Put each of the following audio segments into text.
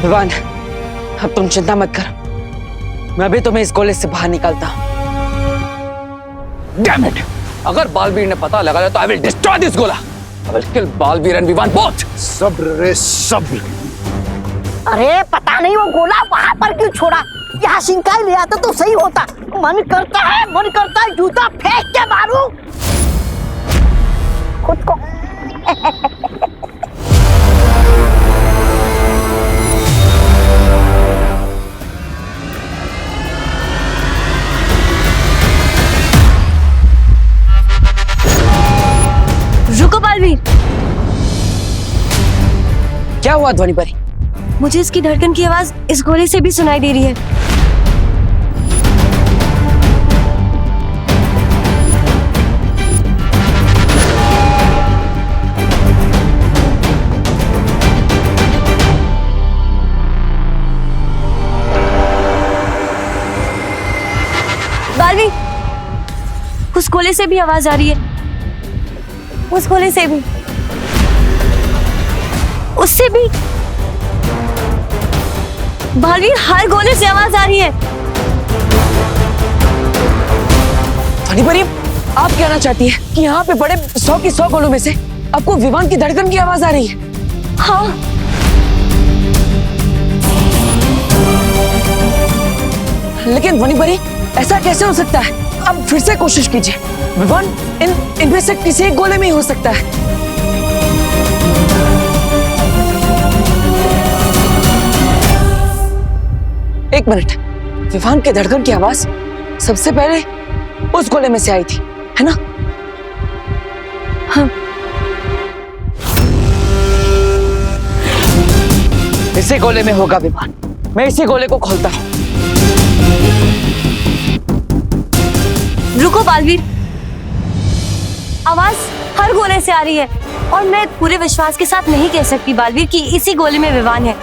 विवान, अब तुम चिंता मत कर, मैं अभी तुम्हें इस कॉलेज से बाहर निकालता हूँ। Damn it! अगर बालवीर ने पता लगा तो I will destroy this गोला। I will kill Baalveer and Vivaan both। सब्र रे सब्र। अरे पता नहीं वो गोला वहां पर क्यों छोड़ा, यहाँ सिंकाई ले आता तो सही होता। मन करता है जूता फेंक के मारूं खुद को। रुको बालवीर। क्या हुआ ध्वनि परी? मुझे इसकी धड़कन की आवाज इस गोले से भी सुनाई दे रही है। बालवीर, उस गोले से भी आवाज आ रही है, उस गोले से भी, उससे भी। बालवीर, हर गोले से आवाज आ रही है। ध्वनि परी, आप कहना चाहती है कि यहाँ पे बड़े 100 की 100 गोलों में से आपको विवान की धड़कन की आवाज आ रही है? हाँ। लेकिन ध्वनि परी, ऐसा कैसे हो सकता है? अब फिर से कोशिश कीजिए। विवान इनमें से किसी एक गोले में ही हो सकता है। एक मिनट, विवान के धड़कन की आवाज सबसे पहले उस गोले में से आई थी, है ना? हाँ। इसी गोले में होगा विवान। मैं इसी गोले को खोलता हूं। रुको बालवीर, आवाज हर गोले से आ रही है और मैं पूरे विश्वास के साथ नहीं कह सकती बालवीर कि इसी गोले में विवान है।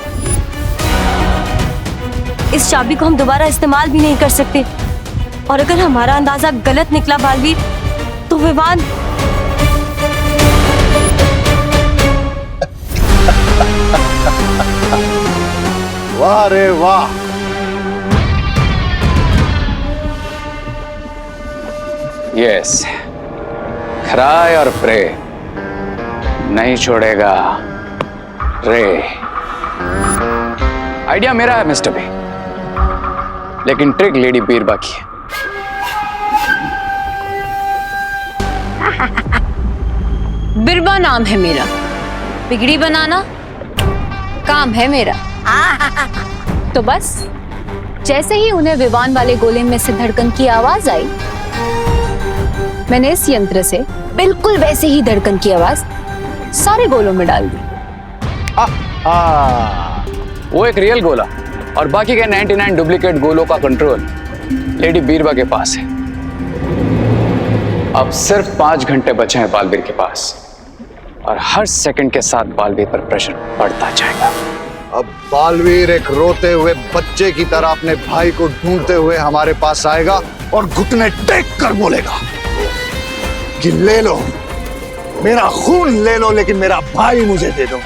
इस चाबी को हम दोबारा इस्तेमाल भी नहीं कर सकते और अगर हमारा अंदाजा गलत निकला बालवीर, तो विवान। वाह रे वाह। यस, क्राई और प्रे नहीं छोड़ेगा रे। आइडिया मेरा है मिस्टर बे, लेकिन ट्रिक लेडी बीरबा की है। बिरबा नाम है मेरा, बिगड़ी बनाना काम है मेरा। तो बस जैसे ही उन्हें विवान वाले गोले में से धड़कन की आवाज आई, मैंने इस यंत्र से बिल्कुल वैसे ही धड़कन की आवाज सारे गोलों में डाल दी। वो एक रियल गोला और बाकी के 99 डुप्लीकेट गोलों का कंट्रोल लेडी बीरबा के पास है। अब सिर्फ 5 घंटे बचे हैं बालवीर के पास और हर सेकंड के साथ बालवीर पर प्रेशर बढ़ता जाएगा। अब बालवीर एक रोते हुए बच्चे की तरह अपने भाई को ढूंढते हुए हमारे पास आएगा और घुटने टेक कर बोलेगा कि ले लो, मेरा खून ले लो, लेकिन मेरा भाई मुझे दे दो।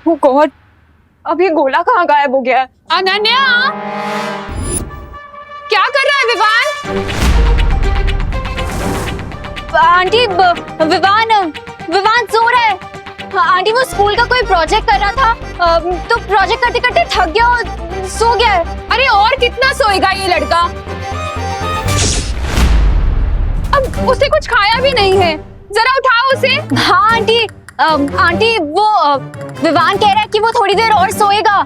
ओ गॉड, अब ये गोला कहाँ गायब हो गया? अनन्या, क्या कर रहा है विवान? आंटी, विवान सो रहा है। आंटी, वो स्कूल का कोई प्रोजेक्ट कर रहा था, तो प्रोजेक्ट करते करते थक गया और सो गया है। अरे और कितना सोएगा ये लड़का? अब उसे कुछ खाया भी नहीं है, जरा उठाओ उसे। हाँ आंटी, आंटी वो विवान कह रहा है कि वो थोड़ी देर और सोएगा।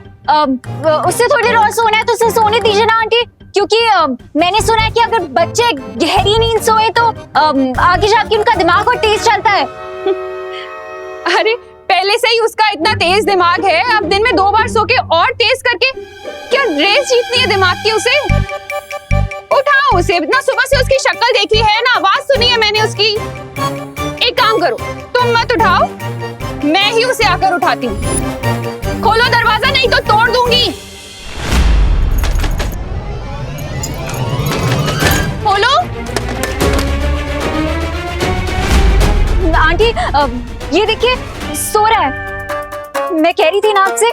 उससे थोड़ी देर और सोना है तो उसे सोने दीजिए ना आंटी, क्योंकि मैंने सुना है कि अगर बच्चे गहरी नींद सोए तो आगे जाके उनका दिमाग और तेज चलता है। अरे पहले से ही उसका इतना तेज दिमाग है, अब दिन में 2 बार सो के और तेज करके क्या रेस जीतनी है दिमाग की उसे? उठाओ उसे, इतना सुबह से उसकी शक्ल देखी है ना, आवाज सुनी है मैंने उसकी। एक काम करो, तुम मत उठाओ, मैं ही उसे आकर उठाती हूँ। खोलो दरवाजा, नहीं तो तोड़ दूंगी। खोलो। आंटी, ये देखिए सो रहा है। मैं कह रही थी ना आपसे।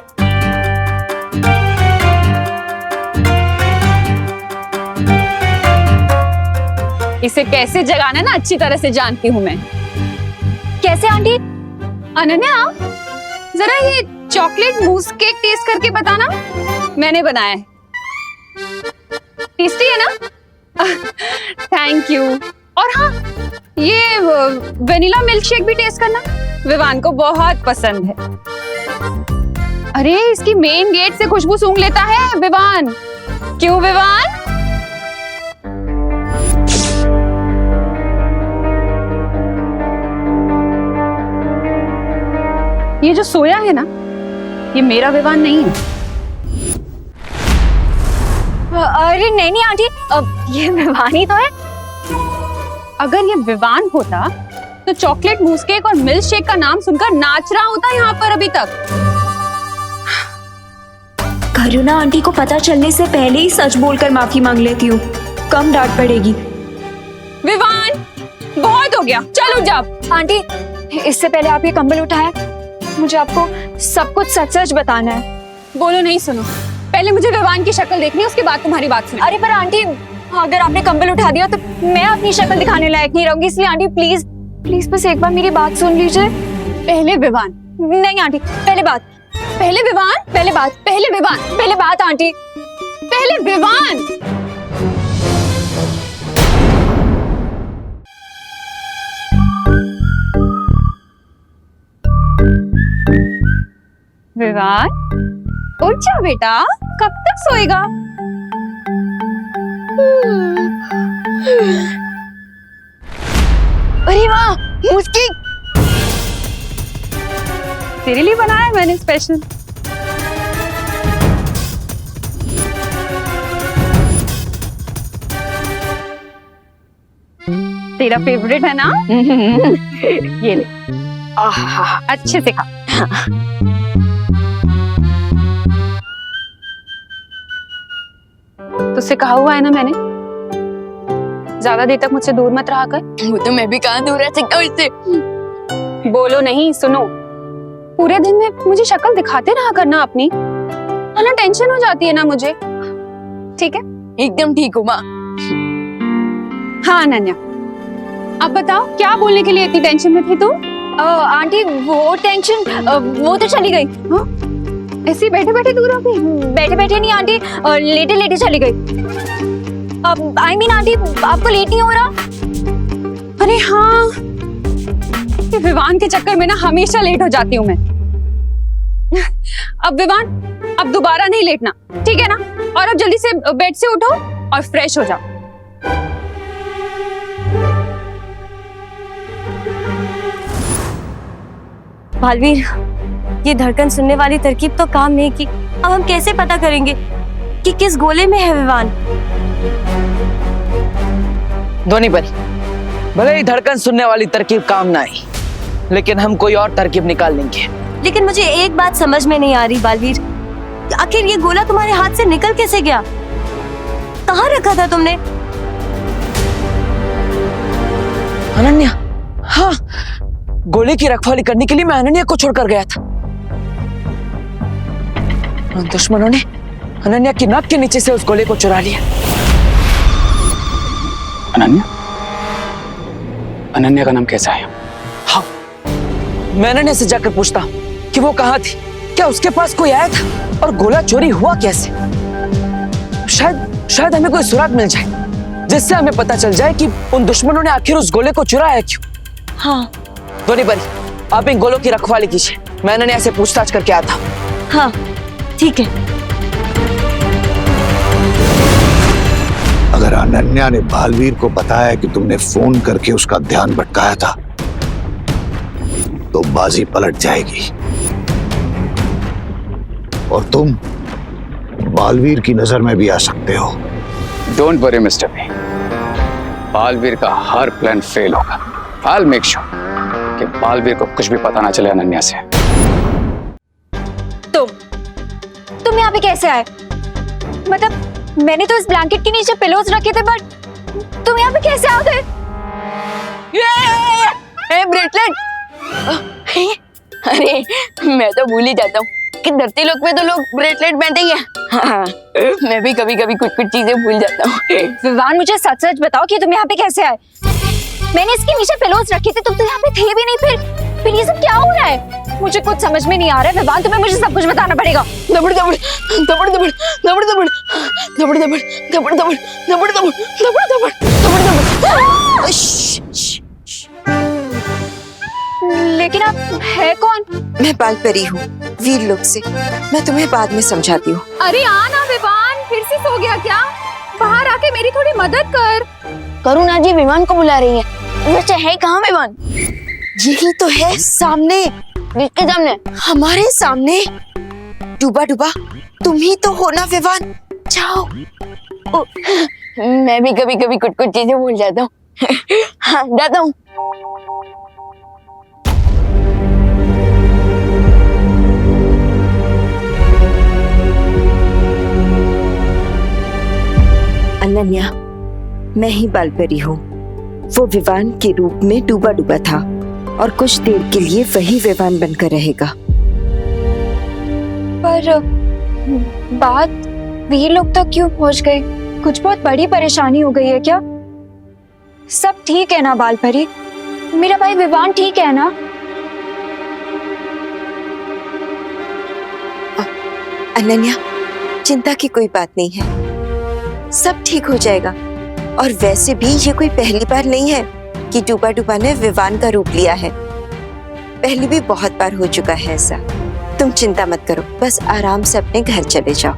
इसे कैसे जगाना ना अच्छी तरह से जानती हूँ मैं। कैसे आंटी? अनन्या, जरा ये चॉकलेट मूस केक टेस्ट करके बताना, मैंने बनाया है। टेस्टी है ना? Thank you. और हाँ, ये वेनिला मिल्क शेक भी टेस्ट करना, विवान को बहुत पसंद है। अरे इसकी मेन गेट से खुशबू सूंघ लेता है विवान। क्यों विवान? ये जो सोया है ना, ये मेरा विवान नहीं है। अरे नहीं आंटी, ये विवान ही तो है। अगर ये विवान होता तो चॉकलेट मूस केक और मिल्क शेक का नाम सुनकर नाच रहा होता यहाँ पर अभी तक। करुणा आंटी को पता चलने से पहले ही सच बोलकर माफी मांग लेती हूँ, कम डांट पड़ेगी। विवान, बहुत हो गया, चल उठ जा। आंटी, इससे पहले आप ये कंबल उठाया, मुझे आपको सब कुछ सच सच बताना है। बोलो नहीं सुनो, पहले मुझे विवान की शक्ल देखनी है, उसके बाद तुम्हारी बात सुनो। अरे पर आंटी, अगर आपने कंबल उठा दिया तो मैं अपनी शक्ल दिखाने लायक नहीं रहूंगी, इसलिए आंटी प्लीज प्लीज बस एक बार मेरी बात सुन लीजिए। पहले विवान। नहीं आंटी, पहले बात। पहले विवान, पहले बात। पहले विवान, पहले बात आंटी। पहले विवान। विवान, उठ जा बेटा, कब तक सोएगा? अरे वाह, मुस्की तेरे लिए बनाया है मैंने स्पेशल। तेरा फेवरेट है ना? ये ले। आहा, अच्छे से खा। तुझसे कहा हुआ है ना मैंने, ज्यादा देर तक मुझसे दूर मत रहा कर। वो तो मैं भी कहाँ दूर रह सकता हूँ इससे। बोलो नहीं, सुनो। पूरे दिन में मुझे शक्ल दिखाते रहा करना अपनी, वरना टेंशन हो जाती है ना मुझे। ठीक है? एकदम ठीक हूँ माँ। हाँ अनन्या, अब बताओ क्या बोलने के लिए इतनी टेंशन में थी तुम? आंटी वो टेंशन वो तो चली गई। हाँ? ऐसे ही बैठे बैठे दूर हो गई? बैठे बैठे नहीं आंटी, लेटे लेटे चली गई। अब आई मीन आंटी, आपको लेट नहीं हो रहा? अरे हाँ, ये विवान के चक्कर में ना हमेशा लेट हो जाती हूँ मैं। अब विवान, अब दोबारा नहीं लेटना, ठीक है ना? और अब जल्दी से बेड से उठो और फ्रेश हो जाओ। बालवीर, ये धड़कन सुनने वाली तरकीब तो काम नहीं की। अब हम कैसे पता करेंगे कि किस गोले में है विवान? ध्वनि परी, भले ही धड़कन सुनने वाली तरकीब काम ना आई, लेकिन हम कोई और तरकीब निकाल लेंगे। लेकिन मुझे एक बात समझ में नहीं आ रही बालवीर, आखिर ये गोला तुम्हारे हाथ से निकल कैसे गया? कहाँ रखा था तुमने? अनन्या, हाँ, गोले की रखवाली करने के लिए मैं अनन्या को छोड़कर गया था। दुश्मनों ने अनन्या की नाक के नीचे से उस गोले को चुरा लिया। अनन्या? अनन्या का नाम कैसा है? हाँ, मैं अनन्या से जाकर पूछता हूँ कि वो कहाँ थी, क्या उसके पास कोई आया था और गोला चोरी हुआ कैसे? शायद हमें कोई सुराग मिल जाए जिससे हमें पता चल जाए कि उन दुश्मनों ने आखिर उस गोले को चुराया क्यों। हाँ ध्वनि परी, आप इन गोलों की रखवाली कीजिए, मैं अनन्या से पूछताछ करके आता हूँ। हाँ ठीक है। अगर अनन्या ने बालवीर को बताया कि तुमने फोन करके उसका ध्यान भटकाया था, तो बाजी पलट जाएगी और तुम बालवीर की नजर में भी आ सकते हो। Don't worry mister B, Baalveer का हर प्लान फेल होगा। I'll make sure कि बालवीर को कुछ भी पता ना चले अनन्या से। तुम यहाँ पे कैसे आए? मतलब मैंने तो इस ब्लैंकेट के नीचे पिलोज रखे थे, बट तुम यहाँ पे कैसे आ गए? ब्रेसलेट, अरे मैं तो भूल ही जाता हूँ कि धरती लोक पे तो लोग ब्रेसलेट पहनते ही हैं। हाँ, मैं भी कभी कभी कुछ कुछ चीजें भूल जाता हूँ। विवान मुझे सच सच बताओ कि तुम यहाँ पे कैसे आए? मैंने इसके नीचे पिलोज रखे थे, तुम तो यहाँ पे थे भी नहीं। फिर ये सब क्या हो रहा है? मुझे कुछ समझ में नहीं आ रहा है विवान, तुम्हें मुझे सब कुछ बताना पड़ेगा। दबड़ दबड़ दबड़ दबड़ दबड़ दबड़ दबड़ दबड़ दबड़ दबड़ दबड़ दबड़ दबड़ दबड़ दबड़। लेकिन आप है कौन? मैं बालपरी हूँ, वीर लोक से। मैं तुम्हें बाद में समझाती हूँ। अरे आना विवान, फिर से सो गया क्या? बाहर आके मेरी थोड़ी मदद कर। करुणा जी विमान को बुला रही है। वैसे है कहाँ विमान? यही तो है, सामने। किसके सामने? हमारे सामने। डूबा डूबा तुम ही तो हो ना विवान? जाओ। मैं भी कभी कभी कुछ कुछ चीजें भूल जाता हूँ। हाँ, जाता हूँ। अनन्या, मैं ही बालपरी हूँ। वो विवान के रूप में डूबा डूबा था और कुछ देर के लिए वही विवान बनकर रहेगा। पर बात वीर लोग तक क्यों पहुंच गई? कुछ बहुत बड़ी परेशानी हो गई है क्या? सब ठीक है ना बालपरी? मेरा भाई विवान ठीक है ना? अनन्या, चिंता की कोई बात नहीं है, सब ठीक हो जाएगा। और वैसे भी ये कोई पहली बार नहीं है कि डूबा डूबा ने विवान का रूप लिया है। पहले भी बहुत बार हो चुका है ऐसा। तुम चिंता मत करो, बस आराम से अपने घर चले जाओ।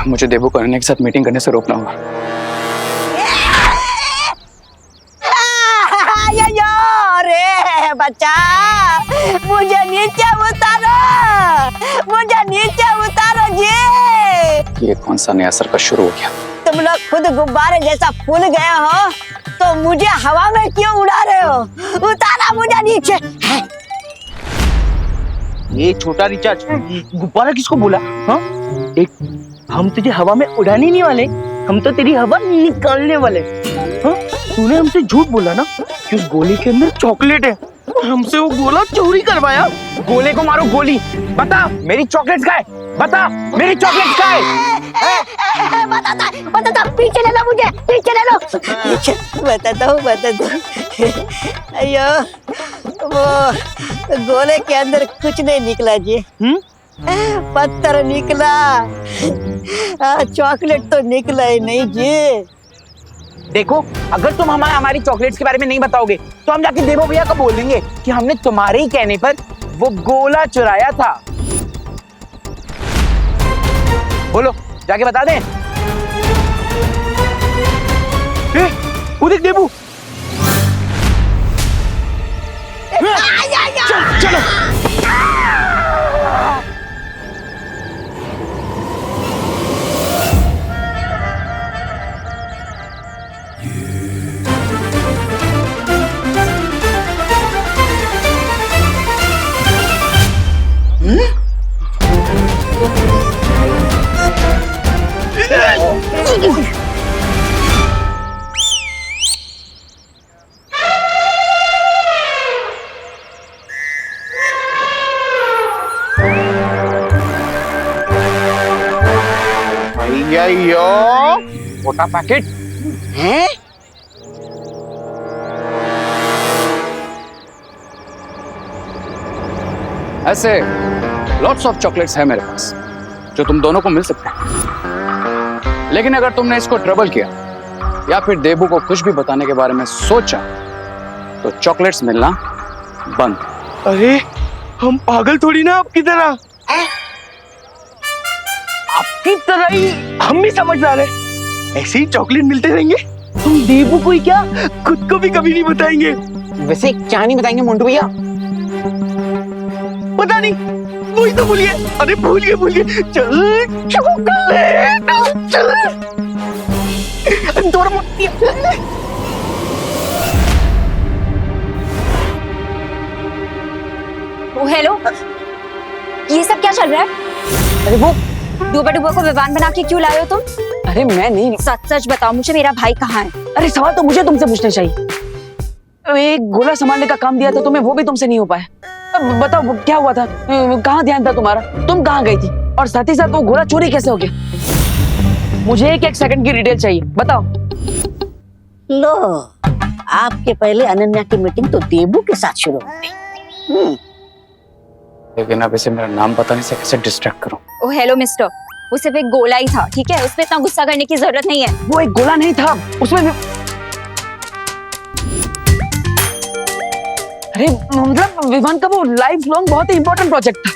मुझे देबू को अनन्या के साथ मीटिंग करने से रोकना होगा। अरे बच्चा, मुझे नीचे उतारो, मुझे नीचे उतारो जी। ये कौन सा नया सर्कस शुरू हो गया? तुम लोग खुद गुब्बारे जैसा फूल गए हो तो मुझे हवा में क्यों उड़ा रहे हो? उतारा मुझे नीचे। ये छोटा रिचार्ज, गुब्बारा किसको बोला? हाँ, एक हम तुझे हवा में उड़ाने नहीं वाले, हम तो तेरी हवा निकालने वाले। हाँ, तूने हमसे झूठ बोला ना कि उस गोली के अंदर चॉकलेट है और हमसे वो गोला चोरी करवाया। गोले को मारो गोली। बता मेरी चॉकलेट का है, बता मेरी चॉकलेट का है। बताता, पीछे ले लो मुझे, पीछे ले लो। पीछे बताता हूँ। अयो, वो गोले के अंदर कुछ नहीं निकला जी। पत्थर निकला, चॉकलेट तो निकला ही नहीं जी। देखो, अगर तुम हमारी चॉकलेट्स के बारे में नहीं बताओगे तो हम जाके देवो भैया को बोल देंगे कि हमने तुम्हारे ही कहने पर वो गोला चुराया था। बोलो, जाके बता दें। वो देख देवू। चलो। छोटा पैकेट है। ऐसे लॉट्स ऑफ चॉकलेट्स है मेरे पास जो तुम दोनों को मिल सकते हैं, लेकिन अगर तुमने इसको ट्रबल किया या फिर देबू को कुछ भी बताने के बारे में सोचा तो चॉकलेट्स मिलना बंद। अरे हम पागल थोड़ी ना आपकी तरह। आपकी तरह ही हम भी समझदार हैं। ऐसे ही चॉकलेट मिलते रहेंगे। हम देबू को ही क्या, खुद को भी कभी नहीं बताएंगे। वैसे क्या नहीं बताएंगे मोंटू भैया? पता नहीं, वही तो भूलिए। अरे भूलिए। चल चॉकलेट, चल दौड़ मोटी। हेलो, ये सब क्या चल रहा है? अरे वो डूबा डूबा को विवान बना के क्यों लाए हो तुम? अरे मैं नहीं। सच सच बताओ मुझे, मेरा भाई कहाँ है? अरे सवाल तो मुझे तुमसे पूछना चाहिए। एक गोला संभालने का काम दिया था तुम्हें, वो भी तुमसे नहीं हो पाया। अब बताओ वो क्या हुआ था, कहाँ ध्यान था तुम्हारा, तुम कहाँ गई थी, और साथ ही साथ वो गोला चोरी कैसे हो गया? मुझे एक सेकंड की डिटेल चाहिए, बताओ। लो, आपके पहले अनन्या की मीटिंग तो देबू के साथ शुरू हो गई। लेकिन अब इसे मेरा नाम बताने से कैसे डिस्ट्रैक्ट करूं? ओ हेलो मिस्टर, वो सिर्फ एक गोला ही था, ठीक है? उसमें इतना गुस्सा करने की जरूरत नहीं है। वो एक गोला नहीं था, उसमें अरे मतलब विवान का वो लाइफ लॉन्ग बहुत ही इंपॉर्टेंट प्रोजेक्ट था।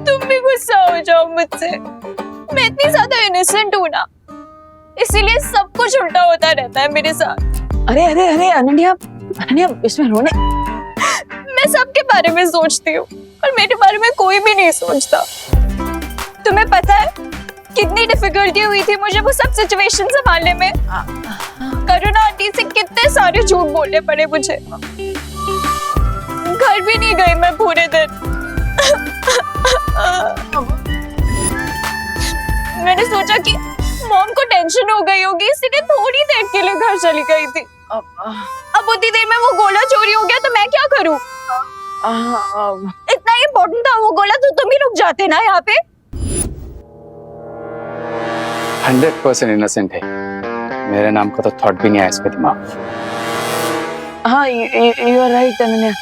तुम भी गुस्सा हो जाओ मुझसे, मैं इतनी ज्यादा इनोसेंट हूँ ना, इसीलिए सब कुछ उल्टा होता रहता है मेरे साथ। अरे अरे अरे अनन्या, अनन्या इसमें रोने। मैं सबके बारे में सोचती हूँ और मेरे बारे में कोई भी नहीं सोचता। तुम्हें पता है कितनी डिफिकल्टी हुई थी मुझे वो सब सिचुएशन संभालने में। करुणा आंटी से कितने सारे झूठ बोलने पड़े मुझे। घर भी नहीं गई मैं पूरे दिन। मैंने सोचा कि मॉम को टेंशन हो गई होगी, इसलिए थोड़ी देर के लिए घर चली गई थी। अब उतनी देर में वो गोला चोरी हो गया तो मैं क्या करूं? इतना इम्पोर्टेंट था वो गोला तो तुम ही रुक जाते ना यहाँ पे। 100% इनोसेंट है, मेरे नाम का तो थॉट भी नहीं आया इसके दिमाग। हाँ यू आर राइट अनन्या,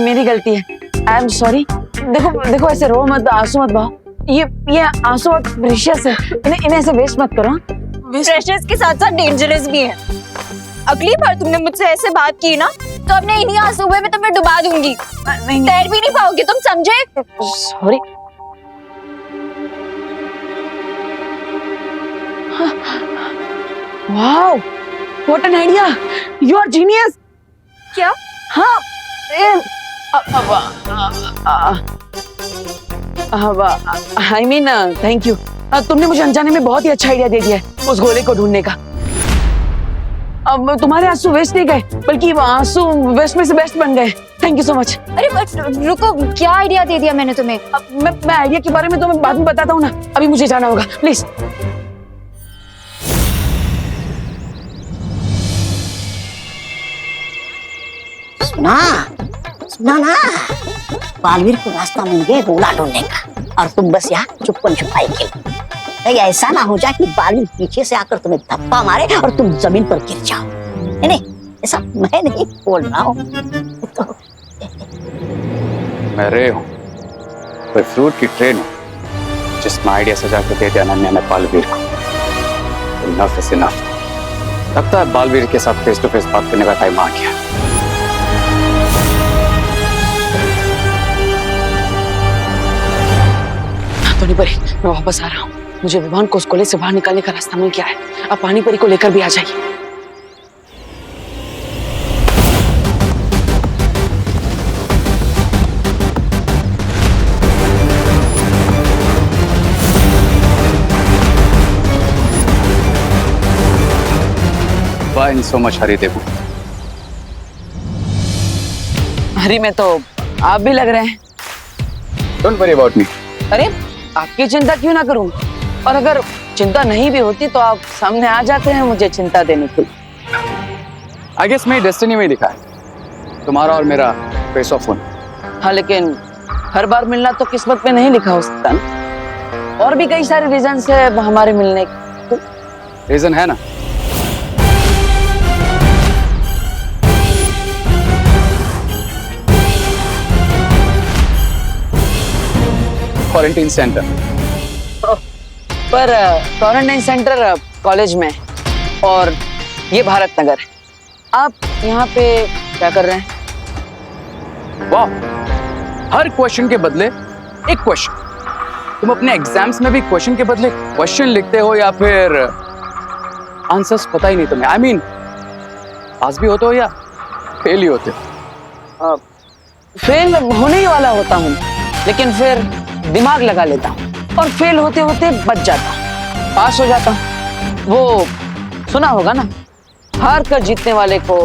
मेरी गलती है, आई एम सॉरी। देखो देखो ऐसे रो मत, आंसू मत बहाओ, ये आंसू बहुत प्रेशियस है, इन्हें ऐसे वेस्ट मत करो। प्रेशियस के साथ साथ डेंजरस भी है। अगली बार तुमने मुझसे ऐसे बात की ना तो अपने इन्हीं आंसू में तुम्हें डुबा दूंगी, तैर भी नहीं पाओगे तुम, समझे? Sorry. Wow, what an idea, you are genius. क्या? हाँ आई मीन थैंक यू, तुमने मुझे अनजाने में बहुत ही अच्छा आइडिया दे दिया है उस गोले को ढूंढने का। अब तुम्हारे आंसू वेस्ट नहीं गए, बल्कि आंसू वेस्ट में से बेस्ट बन गए। Thank you so much. अरे बट रुको, क्या आइडिया दे दिया मैंने तुम्हें? मैं आइडिया के बारे में तुम्हें बाद में बताता हूँ ना, अभी मुझे जाना होगा प्लीज। सुना सुना ना, बालवीर को रास्ता मिल गया गोला ढूंढने का, और तुम बस यहाँ चुप्पन छुपाई के। कहीं ऐसा ना हो जाए कि बालवीर पीछे से आकर तुम्हें धप्पा मारे और तुम जमीन पर गिर जाओ। नहीं, ऐसा मैं नहीं बोल रहा हूँ। तो मैं रे हूँ, कोई फ्रूट की ट्रेन हूँ जिसमें आइडिया सजा के दे दिया अनन्या ने बालवीर को। Enough is enough. लगता है बालवीर के साथ फेस टू फेस बात करने का टाइम आ गया। पानी परी, मैं वापस आ रहा हूँ। मुझे विवान को उस गोले से बाहर निकालने का रास्ता मिल गया है। अब पानी परी को लेकर भी आ जाइए। Why so much hurry, देबू? हरी में तो आप भी लग रहे हैं। Don't worry about me. अरे आपकी चिंता क्यों ना करूं, और अगर चिंता नहीं भी होती तो आप सामने आ जाते हैं मुझे चिंता देने के लिए। I guess मेरी डेस्टिनी में लिखा है तुम्हारा और मेरा फेस ऑफ होना। हाँ लेकिन हर बार मिलना तो किस्मत में नहीं लिखा हो सकता ना, और भी कई सारे रीजन है हमारे मिलने के। रीजन है ना, क्वारंटीन सेंटर। पर क्वारंटाइन सेंटर कॉलेज में, और ये भारत नगर है। आप यहाँ पे क्या कर रहे हैं? वाह, हर क्वेश्चन के बदले एक क्वेश्चन। तुम अपने एग्जाम्स में भी क्वेश्चन के बदले क्वेश्चन लिखते हो या फिर आंसर्स पता ही नहीं तुम्हें? आई मीन पास भी होते हो या फेल ही होते हो? फेल होने ही वाला होता हूँ, लेकिन फिर दिमाग लगा लेता हूँ और फेल होते होते बच जाता हूँ, पास हो जाता हूँ। वो सुना होगा ना, हार कर जीतने वाले को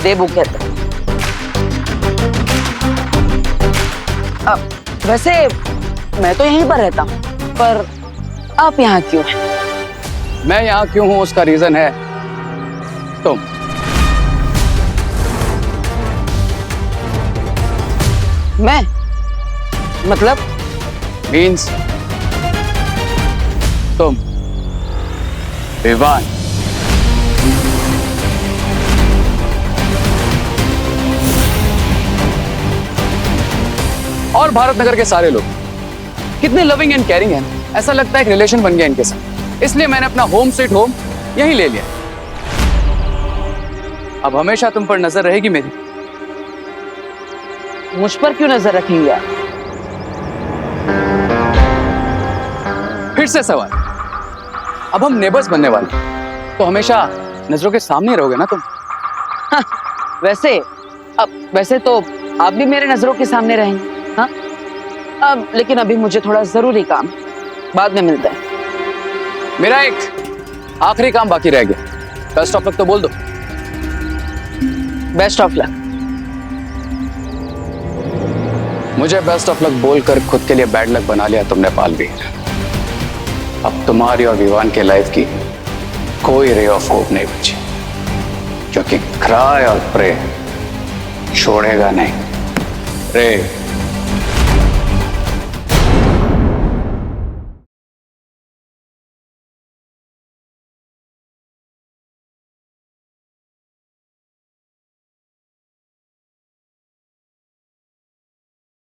देबू कहते हैं। अब वैसे मैं तो यहीं पर रहता हूँ, पर आप यहाँ क्यों हैं? मैं यहाँ क्यों हूँ उसका रीजन है तुम। मैं मतलब मीन्स तुम विवान। और भारत नगर के सारे लोग कितने लविंग एंड केयरिंग हैं, ऐसा लगता है एक रिलेशन बन गया इनके साथ। इसलिए मैंने अपना होम स्वीट होम यहीं ले लिया। अब हमेशा तुम पर नजर रहेगी मेरी। मुझ पर क्यों नजर रखेंगे आप? फिर से सवाल। अब हम नेबर्स बनने वाले हैं, तो हमेशा नजरों के सामने रहोगे ना तुम। वैसे तो आप भी मेरे नजरों के सामने रहेंगे। हाँ, अब लेकिन अभी मुझे थोड़ा जरूरी काम है, बाद में मिलता है। मेरा एक आखिरी काम बाकी रह गया। बेस्ट ऑफ लक तो बोल दो। Best of luck. मुझे बेस्ट ऑफ लक बोलकर खुद के लिए बैड लक बना लिया तुमने पालवीर। अब तुम्हारी और विवान के लाइफ की कोई रे ऑफ होप नहीं बची, क्योंकि क्राई और प्रे छोड़ेगा नहीं। रे